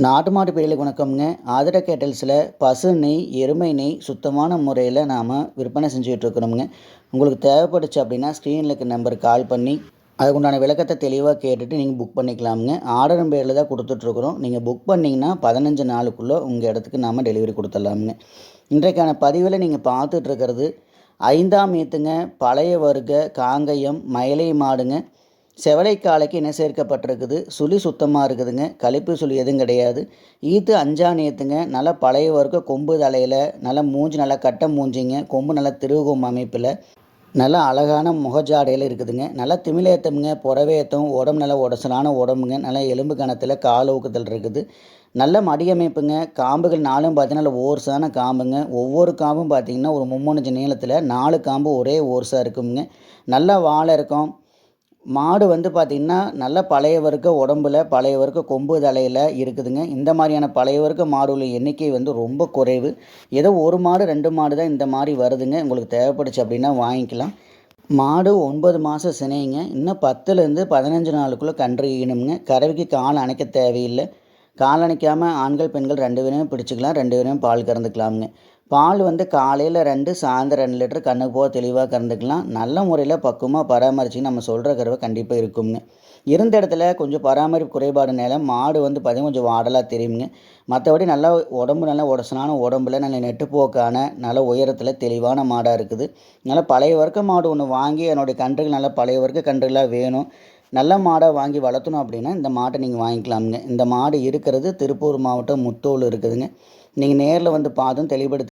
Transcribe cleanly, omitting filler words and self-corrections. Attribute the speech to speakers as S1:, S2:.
S1: நாட்டு மாட்டு பிரியலுக்கு வணக்கம்ங்க. ஆதிர கேட்டல்ஸில் பசு நெய், எருமை நெய் சுத்தமான முறையில் நாம் விற்பனை செஞ்சுக்கிட்டுருக்குறோமுங்க. உங்களுக்கு தேவைப்பட்டுச்சு அப்படின்னா ஸ்க்ரீனில் இருக்க நம்பருக்கு கால் பண்ணி அதுக்குண்டான விளக்கத்தை தெளிவாக கேட்டுட்டு நீங்கள் புக் பண்ணிக்கலாமுங்க. ஆர்டரும் பேரில் தான் கொடுத்துட்ருக்குறோம். நீங்கள் புக் பண்ணிங்கன்னா 15 நாளுக்குள்ளே உங்கள் இடத்துக்கு நாம் டெலிவரி கொடுத்துடலாமுங்க. இன்றைக்கான பதிவில் நீங்கள் பார்த்துட்ருக்கிறது 5ஆம் ஈத்துங்க, பழைய வர்க்க காங்கயம் மயிலை மாடுங்க. செவலை காளைக்கு இணை சேர்க்கப்பட்டிருக்குது. சுழி சுத்தமாக இருக்குதுங்க. கழிப்பு சுழி எதுவும் கிடையாது. ஈத்து 5ஆம் ஈத்துங்க. நல்லா பழைய வர்க்க கொம்பு தலையில் நல்லா மூஞ்சி நல்லா கட்ட மூஞ்சிங்க. கொம்பு நல்லா திருவுகொம்பு அமைப்பில் நல்லா அழகான முகஜாடையில் இருக்குதுங்க. நல்லா திமிலேத்தமுங்க, புறவேத்தம், உடம்பு நல்லா உடசலான உடம்புங்க. நல்லா எலும்பு கணத்தில் கால் ஊக்குதல் இருக்குது. நல்ல மடியமைப்புங்க. காம்புகள் 4ம் பார்த்தீங்கன்னா நல்ல ஓர்ஸான காம்புங்க. ஒவ்வொரு காம்பும் பார்த்தீங்கன்னா ஒரு 3 இன்ச்சு நீளத்தில் 4 காம்பு ஒரே ஓர்ஸாக இருக்குங்க. நல்லா வாழை இருக்கும். மாடு வந்து பார்த்திங்கன்னா நல்ல பழைய வர்க்க உடம்புல பழைய வர்க்க கொம்பு தலையில் இருக்குதுங்க. இந்த மாதிரியான பழைய வர்க்க மாடுள்ள எண்ணிக்கை வந்து ரொம்ப குறைவு. ஏதோ ஒரு மாடு 2 மாடு தான் இந்த மாதிரி வருதுங்க. உங்களுக்கு தேவைப்பட்டுச்சு அப்படின்னா வாங்கிக்கலாம். மாடு 9 மாதம் சினைங்க. இன்னும் 10லேருந்து 15 நாளுக்குள்ளே கன்று ஈனுங்க. கறவைக்கு கால் அணைக்க தேவையில்லை. கால் அணைக்காமல் ஆண்கள் பெண்கள் 2 பேருமே பிடிச்சிக்கலாம். 2 பேருமே பால் கறந்துக்கலாமுங்க. பால் வந்து காலையில் 2 சாயந்தரம் 2 லிட்டர் கண்ணுக்கு போக தெளிவாக கறந்துக்கலாம். நல்ல முறையில் பக்குவமாக பராமரிச்சிங்கன்னா நம்ம சொல்கிற கறவை கண்டிப்பாக இருக்குங்க. இருந்த இடத்துல கொஞ்சம் பராமரிப்பு குறைபாடுனால மாடு வந்து பார்த்திங்கன்னா கொஞ்சம் வாடலாக தெரியுங்க. மற்றபடி நல்லா உடம்பு நல்லா உடசலான உடம்புல நல்ல நெட்டுப்போக்கான நல்ல உயரத்தில் தெளிவான மாடாக இருக்குது. நல்லா பழைய வர்க்க மாடு ஒன்று வாங்கி என்னுடைய கன்றுகள் நல்லா பழைய வர்க்க கன்றுகளாக வேணும், நல்ல மாடாக வாங்கி வளர்த்தணும் அப்படின்னா இந்த மாட்டை நீங்கள் வாங்கிக்கலாமுங்க. இந்த மாடு இருக்கிறது திருப்பூர் மாவட்டம் முத்தோல் இருக்குதுங்க. நீங்கள் நேரில் வந்து பார்த்தும் தெளிவுபடுத்தி